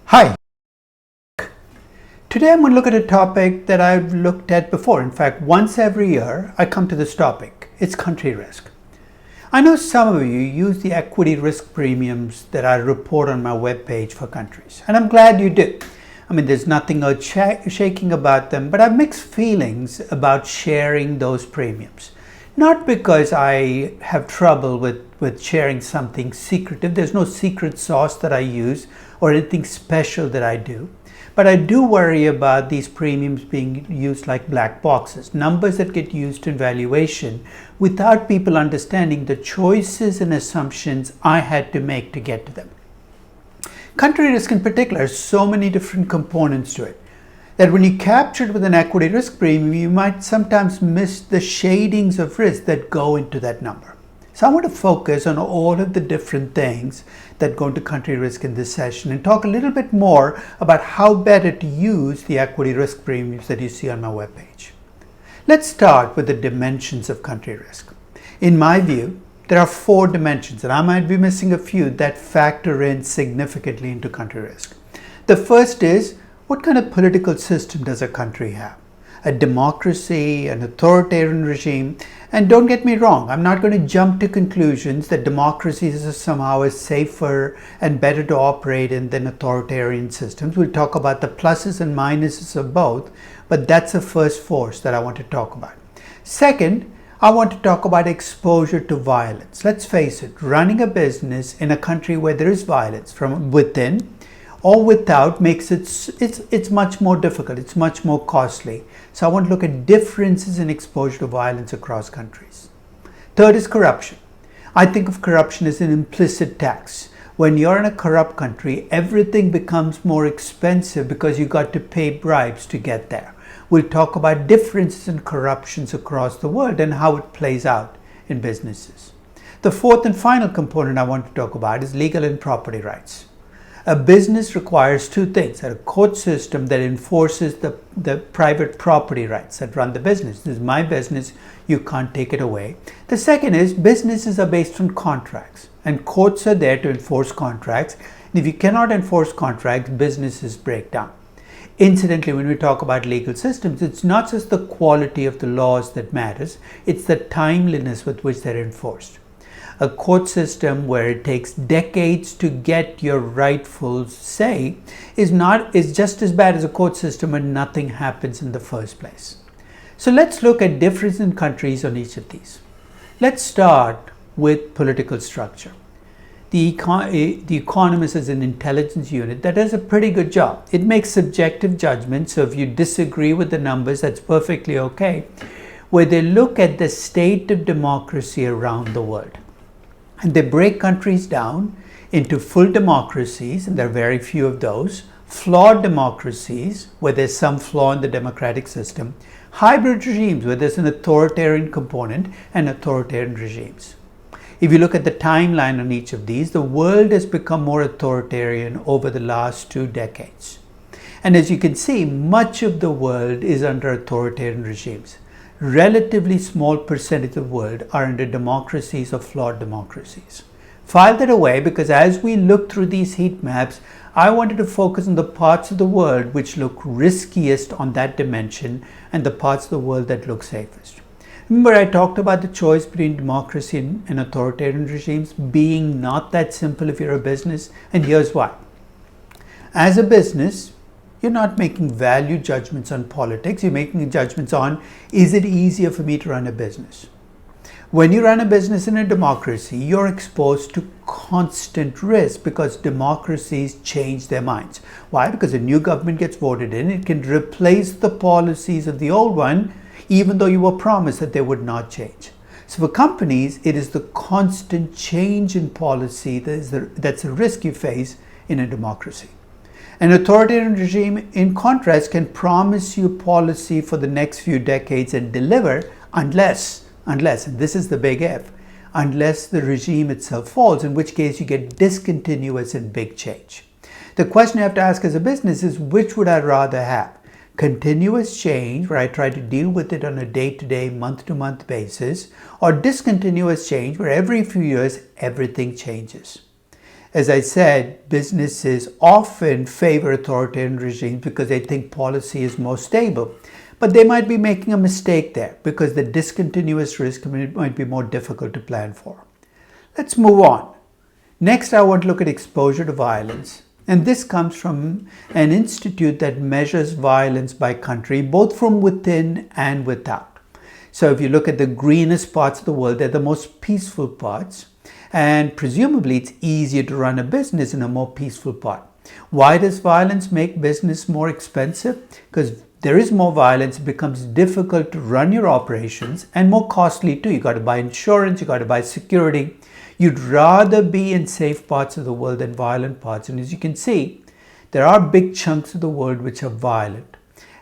Hi, today I'm going to look at a topic that I've looked at before. In fact, once every year I come to this topic. It's country risk. I know some of you use the equity risk premiums that I report on my webpage for countries, and I'm glad you do. I mean, there's nothing earth-shaking about them, but I have mixed feelings about sharing those premiums. Not because I have trouble with sharing something secretive. There's no secret sauce that I use or anything special that I do. But I do worry about these premiums being used like black boxes, numbers that get used in valuation without people understanding the choices and assumptions I had to make to get to them. Country risk in particular has so many different components to it that when you capture it with an equity risk premium, you might sometimes miss the shadings of risk that go into that number. So I want to focus on all of the different things that go into country risk in this session and talk a little bit more about how better to use the equity risk premiums that you see on my webpage. Let's start with the dimensions of country risk. In my view, there are 4 dimensions, and I might be missing a few that factor in significantly into country risk. The first is, what kind of political system does a country have? A democracy, an authoritarian regime? And don't get me wrong, I'm not going to jump to conclusions that democracies are somehow safer and better to operate in than authoritarian systems. We'll talk about the pluses and minuses of both, but that's the first force that I want to talk about. Second, I want to talk about exposure to violence. Let's face it, running a business in a country where there is violence from within or without makes it's much more difficult, it's much more costly. So I want to look at differences in exposure to violence across countries. Third is corruption. I think of corruption as an implicit tax. When you're in a corrupt country, everything becomes more expensive because you got to pay bribes to get there. We'll talk about differences in corruptions across the world and how it plays out in businesses. The fourth and final component I want to talk about is legal and property rights. A business requires 2 things: a court system that enforces the private property rights that run the business. This is my business, you can't take it away. The second is businesses are based on contracts, and courts are there to enforce contracts. And if you cannot enforce contracts, businesses break down. Incidentally, when we talk about legal systems, it's not just the quality of the laws that matters, it's the timeliness with which they're enforced. A court system where it takes decades to get your rightful say is just as bad as a court system when nothing happens in the first place. So let's look at difference in countries on each of these. Let's start with political structure. The Economist is an intelligence unit that does a pretty good job. It makes subjective judgments, so if you disagree with the numbers, that's perfectly okay, where they look at the state of democracy around the world. And they break countries down into full democracies, and there are very few of those, flawed democracies, where there's some flaw in the democratic system, hybrid regimes, where there's an authoritarian component, and authoritarian regimes. If you look at the timeline on each of these, the world has become more authoritarian over the last 2 decades. And as you can see, much of the world is under authoritarian regimes. Relatively small percentage of the world are under democracies or flawed democracies. File that away, because as we look through these heat maps, I wanted to focus on the parts of the world which look riskiest on that dimension and the parts of the world that look safest. Remember, I talked about the choice between democracy and authoritarian regimes being not that simple if you're a business, and here's why. As a business, you're not making value judgments on politics. You're making judgments on, is it easier for me to run a business? When you run a business in a democracy, you're exposed to constant risk because democracies change their minds. Why? Because a new government gets voted in, it can replace the policies of the old one, even though you were promised that they would not change. So for companies, it is the constant change in policy that's a risk you face in a democracy. An authoritarian regime, in contrast, can promise you policy for the next few decades and deliver unless, and this is the big if, unless the regime itself falls, in which case you get discontinuous and big change. The question you have to ask as a business is, which would I rather have? Continuous change, where I try to deal with it on a day-to-day, month-to-month basis, or discontinuous change, where every few years everything changes. As I said, businesses often favor authoritarian regimes because they think policy is more stable. But they might be making a mistake there because the discontinuous risk might be more difficult to plan for. Let's move on. Next, I want to look at exposure to violence. And this comes from an institute that measures violence by country, both from within and without. So if you look at the greenest parts of the world, they're the most peaceful parts. And presumably, it's easier to run a business in a more peaceful part. Why does violence make business more expensive? Because there is more violence, it becomes difficult to run your operations and more costly too. You got to buy insurance, you got to buy security. You'd rather be in safe parts of the world than violent parts. And as you can see, there are big chunks of the world which are violent.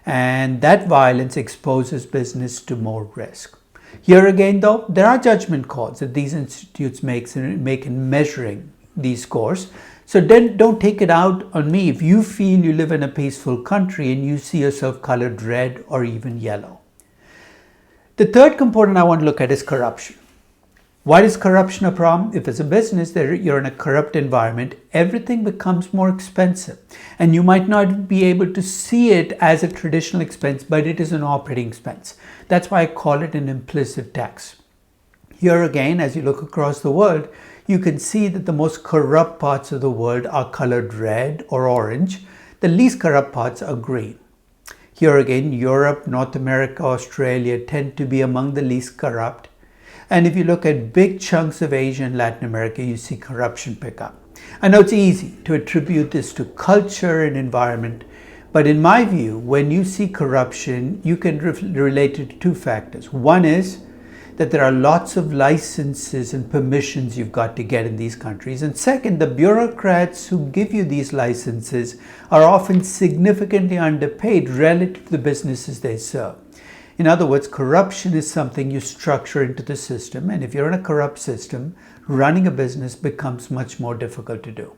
And that violence exposes business to more risk. Here again, though, there are judgment calls that these institutes make in measuring these scores. So then don't take it out on me if you feel you live in a peaceful country and you see yourself colored red or even yellow. The third component I want to look at is corruption. Why is corruption a problem? If as a business you're in a corrupt environment, everything becomes more expensive. And you might not be able to see it as a traditional expense, but it is an operating expense. That's why I call it an implicit tax. Here again, as you look across the world, you can see that the most corrupt parts of the world are colored red or orange. The least corrupt parts are green. Here again, Europe, North America, Australia tend to be among the least corrupt. And if you look at big chunks of Asia and Latin America, you see corruption pick up. I know it's easy to attribute this to culture and environment, but in my view, when you see corruption, you can relate it to two factors. One is that there are lots of licenses and permissions you've got to get in these countries. And second, the bureaucrats who give you these licenses are often significantly underpaid relative to the businesses they serve. In other words, corruption is something you structure into the system, and if you're in a corrupt system, running a business becomes much more difficult to do.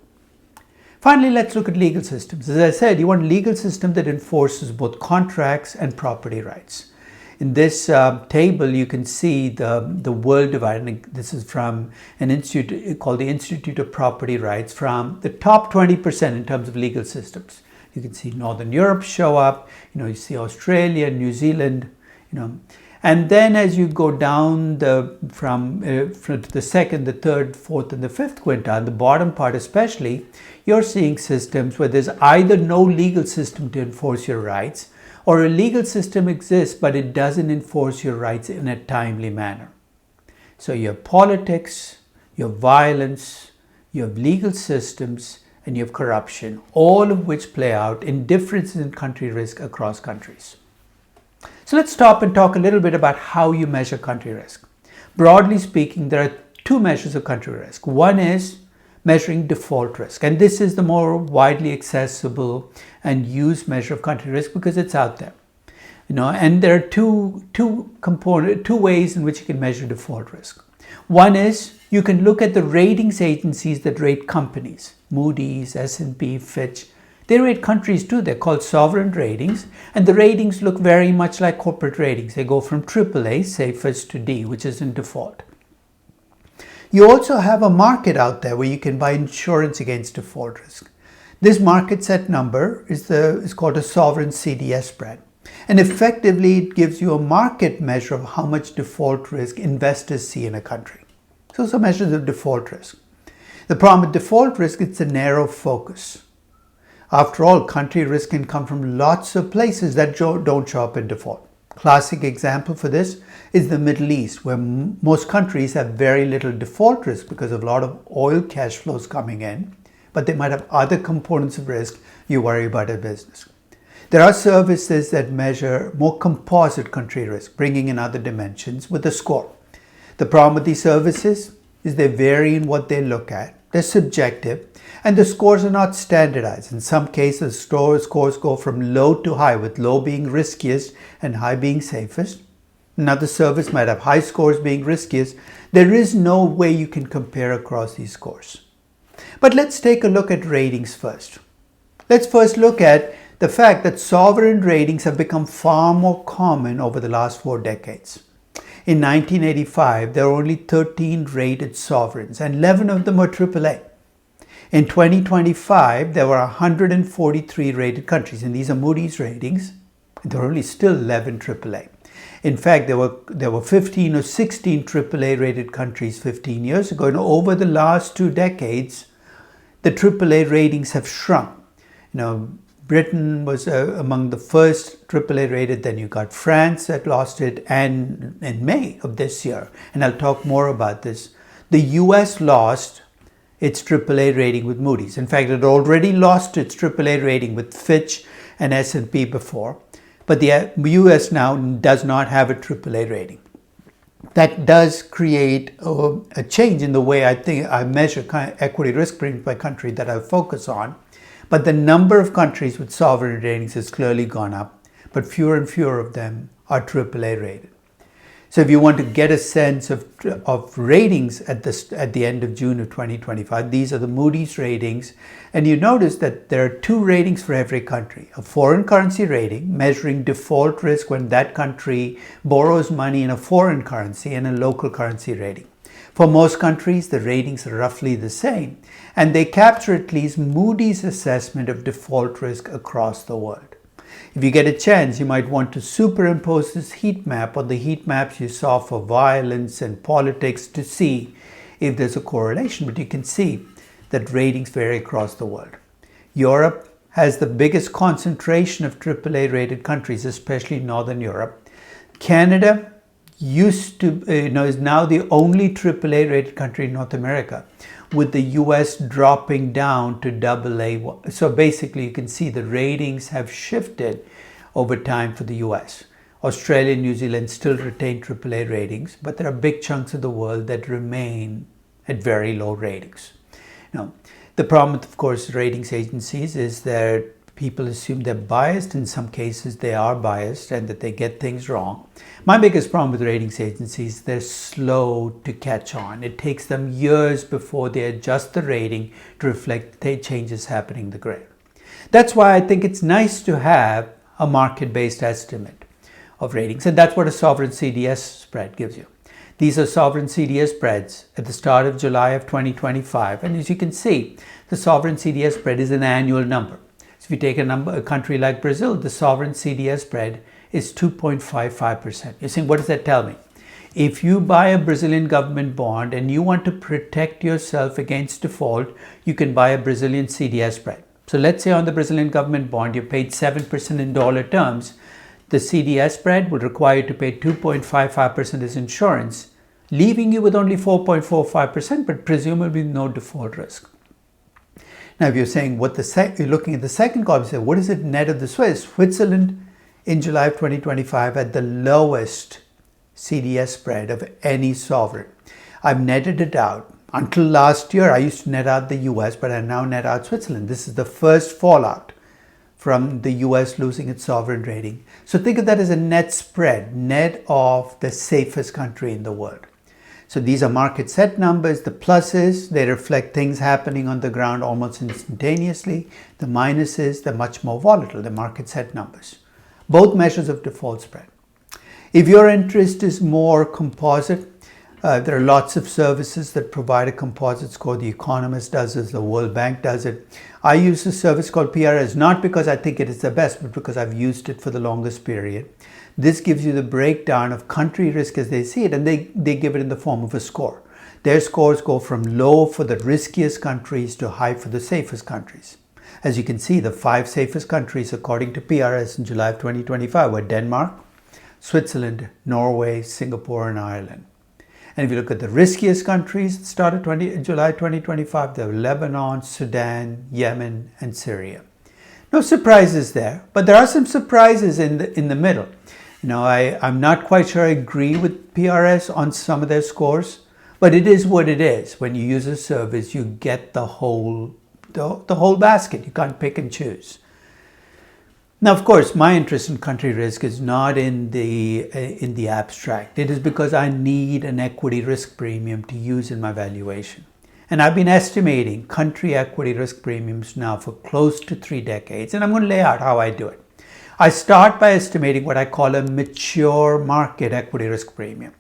Finally, let's look at legal systems. As I said, you want a legal system that enforces both contracts and property rights. In this table, you can see the world divided. This is from an institute called the Institute of Property Rights, from the top 20% in terms of legal systems. You can see Northern Europe show up. You see Australia, New Zealand. And then as you go down from the second, the third, fourth, and the fifth quintile, the bottom part especially, you're seeing systems where there's either no legal system to enforce your rights, or a legal system exists, but it doesn't enforce your rights in a timely manner. So you have politics, you have violence, you have legal systems, and you have corruption, all of which play out in differences in country risk across countries. So let's stop and talk a little bit about how you measure country risk. Broadly speaking, there are two measures of country risk. One is measuring default risk, and this is the more widely accessible and used measure of country risk because it's out there. And there are two ways in which you can measure default risk. One is you can look at the ratings agencies that rate companies, Moody's, S&P, Fitch. They rate countries too. They're called sovereign ratings, and the ratings look very much like corporate ratings. They go from AAA, safest, to D, which is in default. You also have a market out there where you can buy insurance against default risk. This market set number is called a sovereign CDS spread. And effectively, it gives you a market measure of how much default risk investors see in a country. So some measures of default risk. The problem with default risk, it's a narrow focus. After all, country risk can come from lots of places that don't show up in default. Classic example for this is the Middle East, where most countries have very little default risk because of a lot of oil cash flows coming in, but they might have other components of risk you worry about as business. There are services that measure more composite country risk, bringing in other dimensions with a score. The problem with these services is they vary in what they look at. They're subjective, and the scores are not standardized. In some cases, scores go from low to high, with low being riskiest and high being safest. Another service might have high scores being riskiest. There is no way you can compare across these scores. But let's take a look at ratings first. Let's first look at the fact that sovereign ratings have become far more common over the last 4 decades. In 1985, there were only 13 rated sovereigns, and 11 of them were AAA. In 2025, there were 143 rated countries, and these are Moody's ratings. There were only still 11 AAA. In fact, there were 15 or 16 AAA rated countries 15 years ago, and over the last 2 decades, the AAA ratings have shrunk. Britain was among the first AAA rated, then you got France that lost it, and in May of this year, and I'll talk more about this, the US lost its AAA rating with Moody's. In fact, it had already lost its AAA rating with Fitch and S&P before, but the US now does not have a AAA rating. That does create a change in the way I measure equity risk premium by country that I focus on. But the number of countries with sovereign ratings has clearly gone up, but fewer and fewer of them are AAA rated. So if you want to get a sense of ratings at the end of June of 2025, these are the Moody's ratings. And you notice that there are 2 ratings for every country. A foreign currency rating, measuring default risk when that country borrows money in a foreign currency, and a local currency rating. For most countries, the ratings are roughly the same, and they capture at least Moody's assessment of default risk across the world. If you get a chance, you might want to superimpose this heat map on the heat maps you saw for violence and politics to see if there's a correlation, but you can see that ratings vary across the world. Europe has the biggest concentration of AAA rated countries, especially Northern Europe. Canada is now the only AAA rated country in North America, with the US dropping down to AA. So basically you can see the ratings have shifted over time for the US. Australia and New Zealand still retain AAA ratings, but there are big chunks of the world that remain at very low ratings. Now, the problem with, of course, ratings agencies is that people assume they're biased. In some cases, they are biased and that they get things wrong. My biggest problem with ratings agencies, they're slow to catch on. It takes them years before they adjust the rating to reflect the changes happening in the grid. That's why I think it's nice to have a market-based estimate of ratings, and that's what a sovereign CDS spread gives you. These are sovereign CDS spreads at the start of July of 2025, and as you can see, the sovereign CDS spread is an annual number. If you take a country like Brazil, the sovereign CDS spread is 2.55%. You're saying, what does that tell me? If you buy a Brazilian government bond and you want to protect yourself against default, you can buy a Brazilian CDS spread. So let's say on the Brazilian government bond, you paid 7% in dollar terms. The CDS spread would require you to pay 2.55% as insurance, leaving you with only 4.45%, but presumably no default risk. Now, if you're saying you're looking at the second column, you say, what is it net of the Swiss? Switzerland in July of 2025 had the lowest CDS spread of any sovereign. I've netted it out. Until last year, I used to net out the US, but I now net out Switzerland. This is the first fallout from the US losing its sovereign rating. So think of that as a net spread, net of the safest country in the world. So these are market set numbers. The pluses, they reflect things happening on the ground almost instantaneously. The minuses, they're much more volatile, the market set numbers. Both measures of default spread. If your interest is more composite, there are lots of services that provide a composite score. The Economist does it, the World Bank does it. I use a service called PRS, not because I think it is the best, but because I've used it for the longest period. This gives you the breakdown of country risk as they see it, and they give it in the form of a score. Their scores go from low for the riskiest countries to high for the safest countries. As you can see, the 5 safest countries according to PRS in July of 2025 were Denmark, Switzerland, Norway, Singapore, and Ireland. And if you look at the riskiest countries that started July 2025, there were Lebanon, Sudan, Yemen, and Syria. No surprises there, but there are some surprises in the middle. I'm not quite sure I agree with PRS on some of their scores, but it is what it is. When you use a service, you get the whole basket. You can't pick and choose. Now, of course, my interest in country risk is not in the abstract. It is because I need an equity risk premium to use in my valuation. And I've been estimating country equity risk premiums now for close to 3 decades, and I'm going to lay out how I do it. I start by estimating what I call a mature market equity risk premium.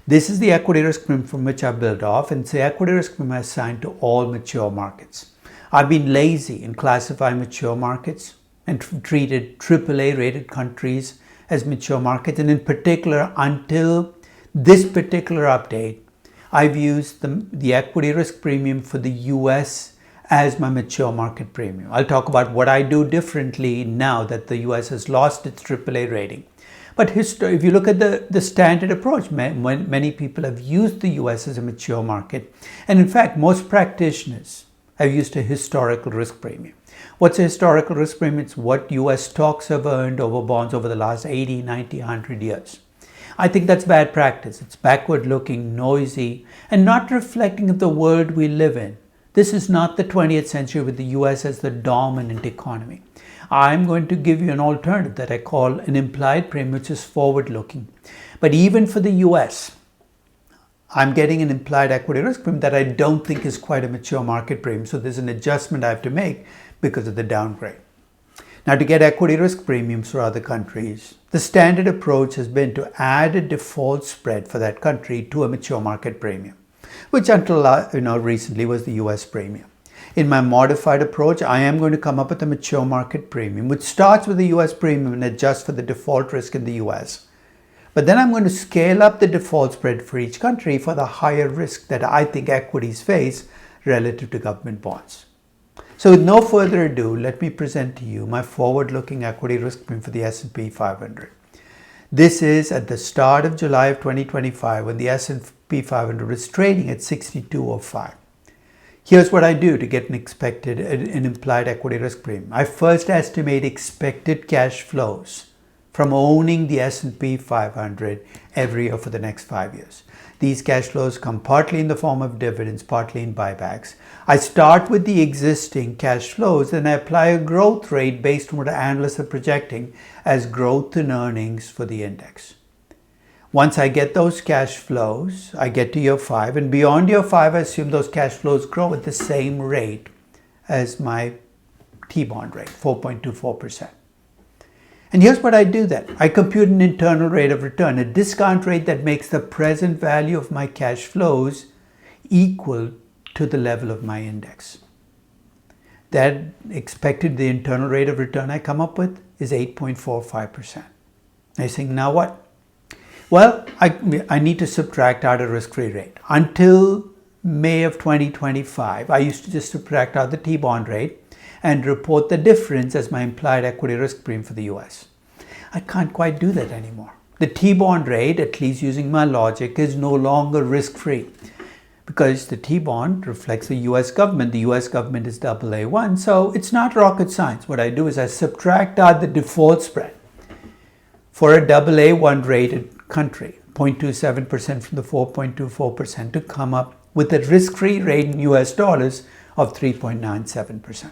This is the equity risk premium from which I build off, and it's the equity risk premium assigned to all mature markets. I've been lazy in classifying mature markets and treated AAA rated countries as mature markets. And in particular, until this particular update, I've used the equity risk premium for the US as my mature market premium. I'll talk about what I do differently now that the US has lost its AAA rating. But if you look at the standard approach, many people have used the US as a mature market. And in fact, most practitioners have used a historical risk premium. What's a historical risk premium? It's what US stocks have earned over bonds over the last 80, 90, 100 years. I think that's bad practice. It's backward looking, noisy, and not reflecting of the world we live in. This is not the 20th century with the US as the dominant economy. I'm going to give you an alternative that I call an implied premium, which is forward looking. But even for the US, I'm getting an implied equity risk premium that I don't think is quite a mature market premium. So there's an adjustment I have to make because of the downgrade. Now, to get equity risk premiums for other countries, the standard approach has been to add a default spread for that country to a mature market premium, which until recently was the US premium. In my modified approach, I am going to come up with a mature market premium, which starts with the US premium and adjusts for the default risk in the US. But then I'm going to scale up the default spread for each country for the higher risk that I think equities face relative to government bonds. So with no further ado, let me present to you my forward-looking equity risk premium for the S&P 500. This is at the start of July of 2025 when the S&P 500 was trading at 62.05. Here's what I do to get an implied equity risk premium. I first estimate expected cash flows from owning the S&P 500 every year for the next 5 years. These cash flows come partly in the form of dividends, partly in buybacks. I start with the existing cash flows and I apply a growth rate based on what analysts are projecting as growth in earnings for the index. Once I get those cash flows, I get to year 5, and beyond year 5, I assume those cash flows grow at the same rate as my T-bond rate, 4.24%. And here's what I do then. I compute an internal rate of return, a discount rate that makes the present value of my cash flows equal to the level of my index. That the internal rate of return I come up with is 8.45%. I think, now what? Well, I need to subtract out a risk-free rate. Until May of 2025, I used to just subtract out the T-bond rate and report the difference as my implied equity risk premium for the US. I can't quite do that anymore. The T-bond rate, at least using my logic, is no longer risk-free because the T-bond reflects the US government. The US government is AA1, so it's not rocket science. What I do is I subtract out the default spread for a AA1 rated country, 0.27% from the 4.24%, to come up with a risk-free rate in US dollars of 3.97%.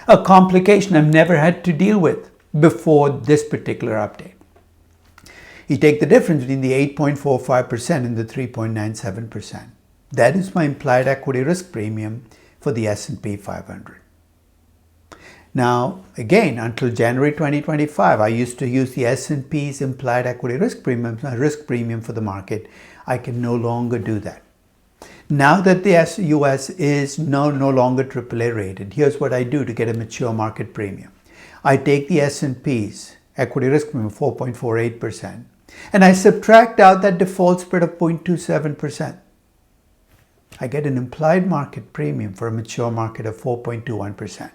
A complication I've never had to deal with before this particular update. You take the difference between the 8.45% and the 3.97%. That is my implied equity risk premium for the S&P 500. Now, again, until January 2025, I used to use the S&P's implied equity risk premium, my risk premium for the market. I can no longer do that. Now that the US is no longer AAA rated, here's what I do to get a mature market premium. I take the S&P's equity risk premium of 4.48% and I subtract out that default spread of 0.27%. I get an implied market premium for a mature market of 4.21%.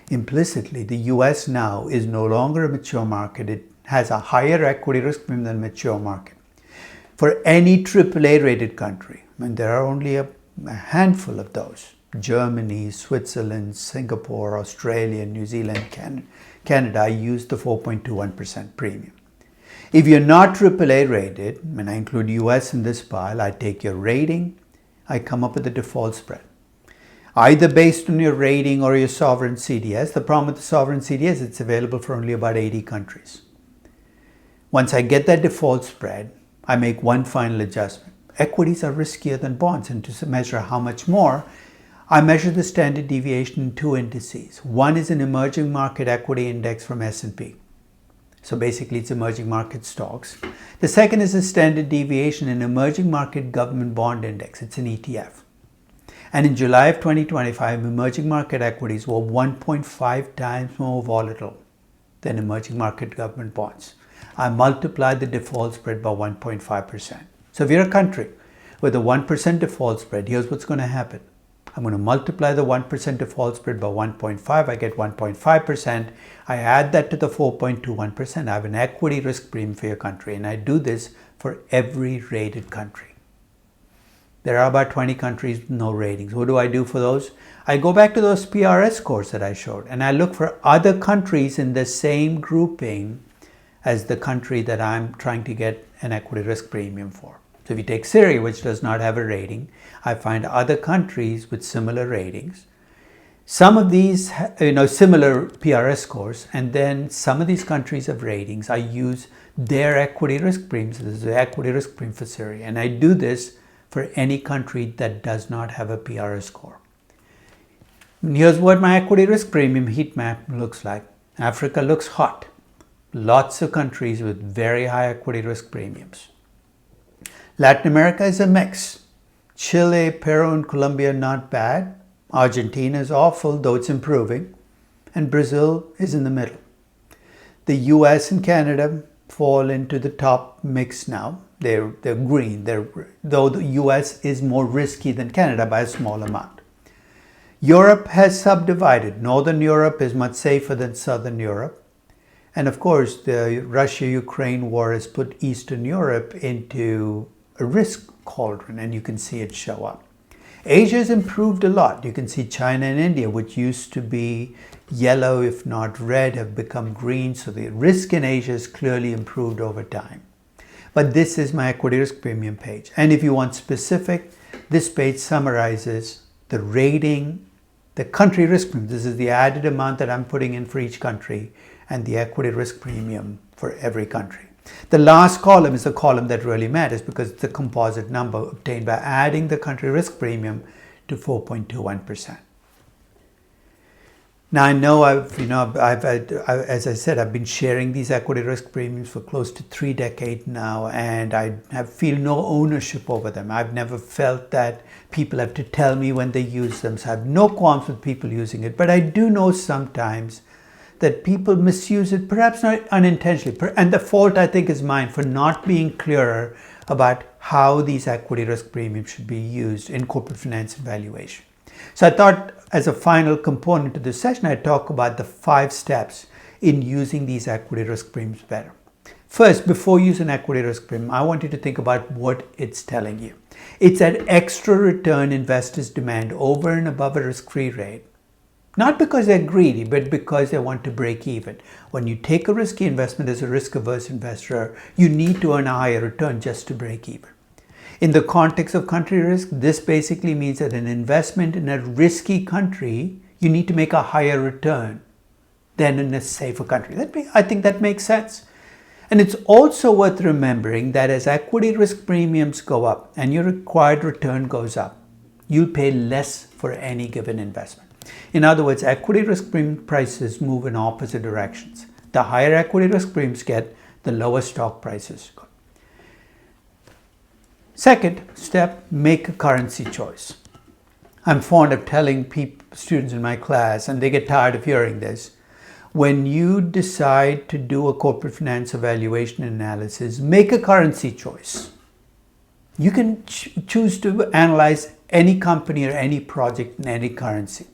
Implicitly, the US now is no longer a mature market. It has a higher equity risk premium than a mature market. For any AAA rated country, and there are only a handful of those, Germany, Switzerland, Singapore, Australia, New Zealand, Canada, I use the 4.21% premium. If you're not AAA rated, and I include US in this pile, I take your rating, I come up with a default spread. Either based on your rating or your sovereign CDS. The problem with the sovereign CDS, it's available for only about 80 countries. Once I get that default spread, I make one final adjustment. Equities are riskier than bonds, and to measure how much more, I measure the standard deviation in two indices. One is an emerging market equity index from S&P. So basically it's emerging market stocks. The second is a standard deviation in emerging market government bond index. It's an ETF. And in July of 2025, emerging market equities were 1.5 times more volatile than emerging market government bonds. I multiplied the default spread by 1.5%. So if you're a country with a 1% default spread, here's what's going to happen. I'm going to multiply the 1% default spread by 1.5. I get 1.5%. I add that to the 4.21%. I have an equity risk premium for your country. And I do this for every rated country. There are about 20 countries with no ratings. What do I do for those? I go back to those PRS scores that I showed, and I look for other countries in the same grouping as the country that I'm trying to get an equity risk premium for. So if you take Syria, which does not have a rating, I find other countries with similar ratings. Some of these, similar PRS scores, and then some of these countries have ratings. I use their equity risk premiums. This is the equity risk premium for Syria, and I do this for any country that does not have a PRS score. And here's what my equity risk premium heat map looks like. Africa looks hot. Lots of countries with very high equity risk premiums. Latin America is a mix. Chile, Peru, and Colombia not bad. Argentina is awful, though it's improving. And Brazil is in the middle. The US and Canada fall into the top mix now. They're green, though the US is more risky than Canada by a small amount. Europe has subdivided. Northern Europe is much safer than Southern Europe. And of course, the Russia-Ukraine war has put Eastern Europe into a risk cauldron, and you can see it show up. Asia has improved a lot. You can see China and India, which used to be yellow, if not red, have become green. So the risk in Asia has clearly improved over time. But this is my equity risk premium page. And if you want specific, this page summarizes the rating, the country risk premium. This is the added amount that I'm putting in for each country, and the equity risk premium for every country. The last column is the column that really matters because it's the composite number obtained by adding the country risk premium to 4.21%. Now I know as I said, I've been sharing these equity risk premiums for close to 3 decades now, and I feel no ownership over them. I've never felt that people have to tell me when they use them, so I have no qualms with people using it. But I do know sometimes that people misuse it, perhaps not unintentionally. And the fault, I think, is mine for not being clearer about how these equity risk premiums should be used in corporate finance and valuation. So I thought as a final component to this session, I'd talk about the 5 steps in using these equity risk premiums better. First, before using equity risk premium, I want you to think about what it's telling you. It's that extra return investors demand over and above a risk-free rate. Not because they're greedy, but because they want to break even. When you take a risky investment as a risk-averse investor, you need to earn a higher return just to break even. In the context of country risk, this basically means that an investment in a risky country, you need to make a higher return than in a safer country. I think that makes sense. And it's also worth remembering that as equity risk premiums go up and your required return goes up, you'll pay less for any given investment. In other words, equity risk premium prices move in opposite directions. The higher equity risk premiums get, the lower stock prices go. Second step, make a currency choice. I'm fond of telling students in my class, and they get tired of hearing this, when you decide to do a corporate finance evaluation analysis, make a currency choice. You can choose to analyze any company or any project in any currency.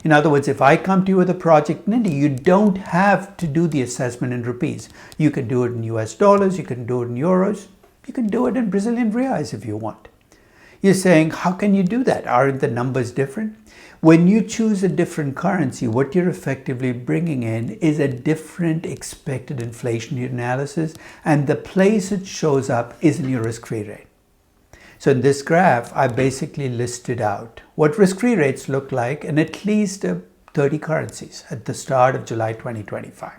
In other words, if I come to you with a project in India, you don't have to do the assessment in rupees. You can do it in US dollars, you can do it in euros, you can do it in Brazilian reais if you want. You're saying, how can you do that? Aren't the numbers different? When you choose a different currency, what you're effectively bringing in is a different expected inflation analysis, and the place it shows up is in your risk-free rate. So in this graph, I basically listed out what risk-free rates look like in at least 30 currencies at the start of July 2025.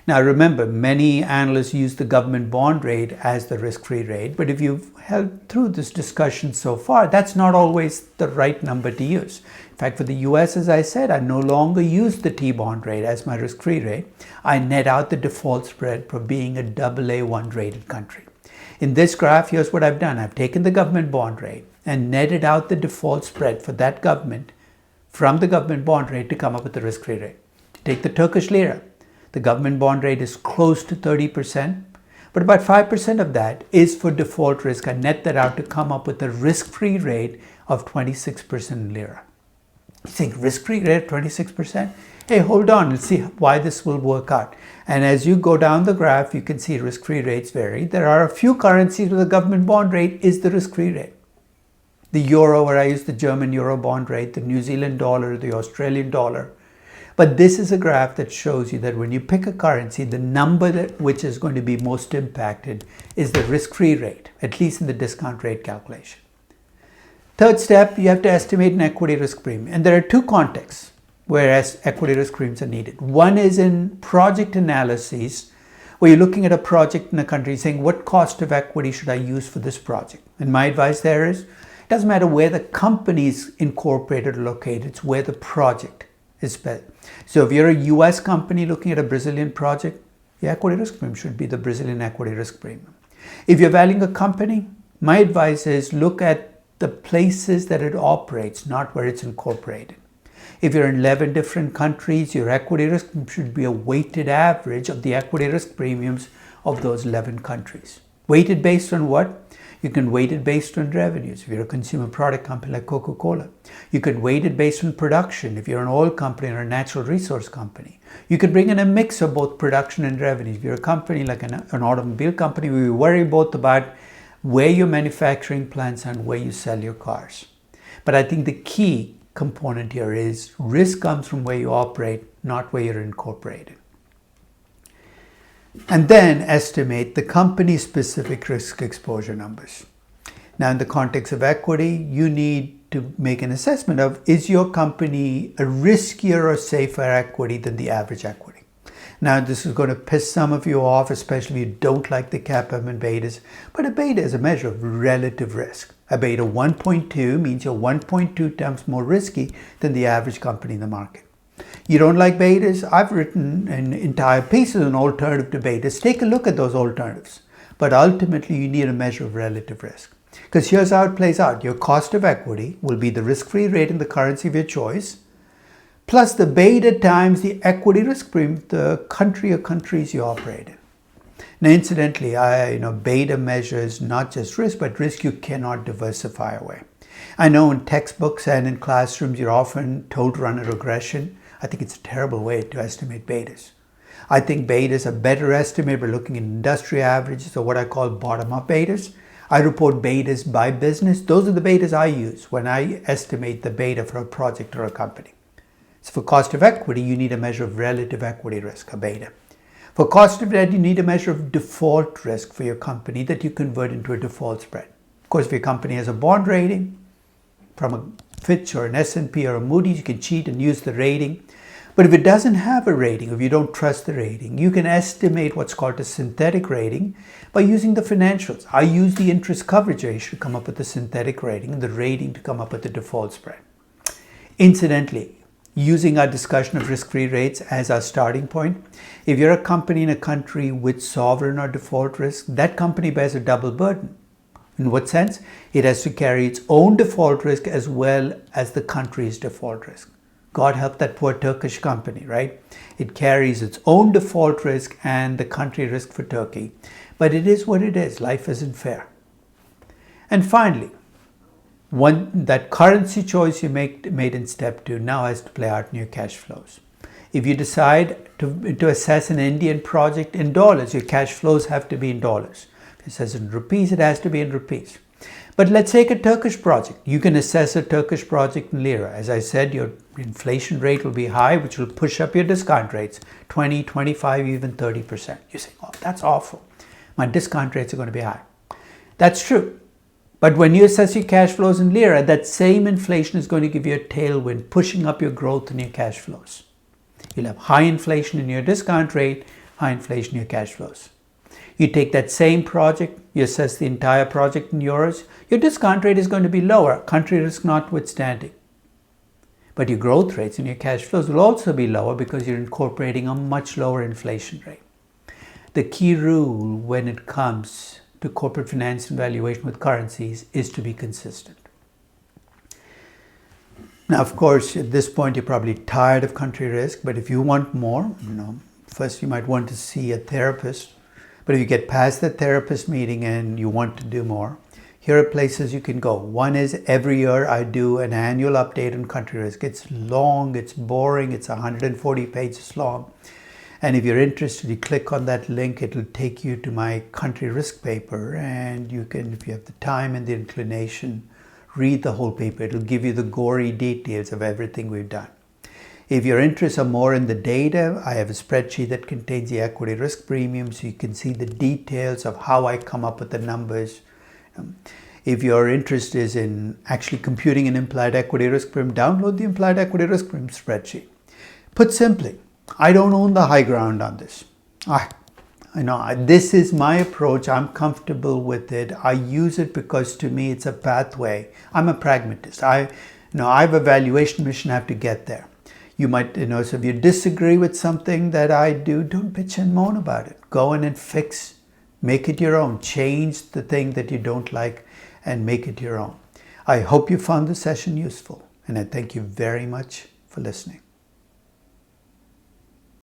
Now remember, many analysts use the government bond rate as the risk-free rate, but if you've held through this discussion so far, that's not always the right number to use. In fact, for the US, as I said, I no longer use the T-bond rate as my risk-free rate. I net out the default spread for being a AA1 rated country. In this graph, here's what I've done. I've taken the government bond rate and netted out the default spread for that government from the government bond rate to come up with the risk-free rate. Take the Turkish lira. The government bond rate is close to 30%, but about 5% of that is for default risk. I net that out to come up with a risk-free rate of 26% in lira. You think risk-free rate of 26%? Hey, hold on, let's see why this will work out. And as you go down the graph, you can see risk-free rates vary. There are a few currencies where the government bond rate is the risk-free rate. The euro, where I use the German euro bond rate, the New Zealand dollar, the Australian dollar. But this is a graph that shows you that when you pick a currency, the number which is going to be most impacted is the risk-free rate, at least in the discount rate calculation. Third step, you have to estimate an equity risk premium. And there are two contexts where equity risk premiums are needed. One is in project analyses, where you're looking at a project in a country saying, what cost of equity should I use for this project? And my advice there is, it doesn't matter where the company is incorporated or located, it's where the project is spent. So if you're a US company looking at a Brazilian project, your equity risk premium should be the Brazilian equity risk premium. If you're valuing a company, my advice is look at the places that it operates, not where it's incorporated. If you're in 11 different countries, your equity risk should be a weighted average of the equity risk premiums of those 11 countries. Weighted based on what? You can weight it based on revenues. If you're a consumer product company like Coca-Cola, you can weight it based on production. If you're an oil company or a natural resource company, you could bring in a mix of both production and revenues. If you're a company like an automobile company, we worry both about where your manufacturing plants and where you sell your cars. But I think the key component here is risk comes from where you operate, not where you're incorporated. And then estimate the company-specific risk exposure numbers. Now, in the context of equity, you need to make an assessment of, is your company a riskier or safer equity than the average equity? Now, this is going to piss some of you off, especially if you don't like the CAPM and betas, but a beta is a measure of relative risk. A beta 1.2 means you're 1.2 times more risky than the average company in the market. You don't like betas? I've written an entire piece as an alternative to betas. Take a look at those alternatives. But ultimately, you need a measure of relative risk. Because here's how it plays out. Your cost of equity will be the risk-free rate in the currency of your choice, plus the beta times the equity risk premium, the country or countries you operate in. Now, incidentally, beta measures not just risk, but risk you cannot diversify away. I know in textbooks and in classrooms, you're often told to run a regression. I think it's a terrible way to estimate betas. I think betas are better estimated by looking at industry averages, or what I call bottom-up betas. I report betas by business. Those are the betas I use when I estimate the beta for a project or a company. So for cost of equity, you need a measure of relative equity risk, a beta. For cost of debt, you need a measure of default risk for your company that you convert into a default spread. Of course, if your company has a bond rating from a Fitch or an S&P or a Moody's, you can cheat and use the rating. But if it doesn't have a rating, if you don't trust the rating, you can estimate what's called a synthetic rating by using the financials. I use the interest coverage ratio to come up with the synthetic rating and the rating to come up with the default spread. Incidentally, using our discussion of risk-free rates as our starting point, if you're a company in a country with sovereign or default risk, that company bears a double burden. In what sense? It has to carry its own default risk as well as the country's default risk. God help that poor Turkish company, right? It carries its own default risk and the country risk for Turkey. But it is what it is. Life isn't fair. And finally, that currency choice you made in step 2 now has to play out in your cash flows. If you decide to assess an Indian project in dollars, your cash flows have to be in dollars. If it says in rupees, it has to be in rupees. But let's take a Turkish project. You can assess a Turkish project in lira. As I said, your inflation rate will be high, which will push up your discount rates, 20, 25, even 30%. You say, oh, that's awful. My discount rates are going to be high. That's true. But when you assess your cash flows in lira, that same inflation is going to give you a tailwind, pushing up your growth in your cash flows. You'll have high inflation in your discount rate, high inflation in your cash flows. You take that same project, you assess the entire project in euros, your discount rate is going to be lower, country risk notwithstanding. But your growth rates and your cash flows will also be lower because you're incorporating a much lower inflation rate. The key rule when it comes to corporate finance and valuation with currencies is to be consistent. Now, of course, at this point, you're probably tired of country risk, but if you want more, first you might want to see a therapist. But if you get past the therapist meeting and you want to do more, here are places you can go. One is every year I do an annual update on country risk. It's long, it's boring, it's 140 pages long. And if you're interested, you click on that link, it'll take you to my country risk paper, and you can, if you have the time and the inclination, read the whole paper. It'll give you the gory details of everything we've done. If your interests are more in the data, I have a spreadsheet that contains the equity risk premium, so you can see the details of how I come up with the numbers. If your interest is in actually computing an implied equity risk premium, download the implied equity risk premium spreadsheet. Put simply, I don't own the high ground on this. I know this is my approach. I'm comfortable with it. I use it because to me it's a pathway. I'm a pragmatist. I have a valuation mission. I have to get there. You might, so if you disagree with something that I do, don't bitch and moan about it. Go in and fix, make it your own. Change the thing that you don't like and make it your own. I hope you found the session useful, and I thank you very much for listening.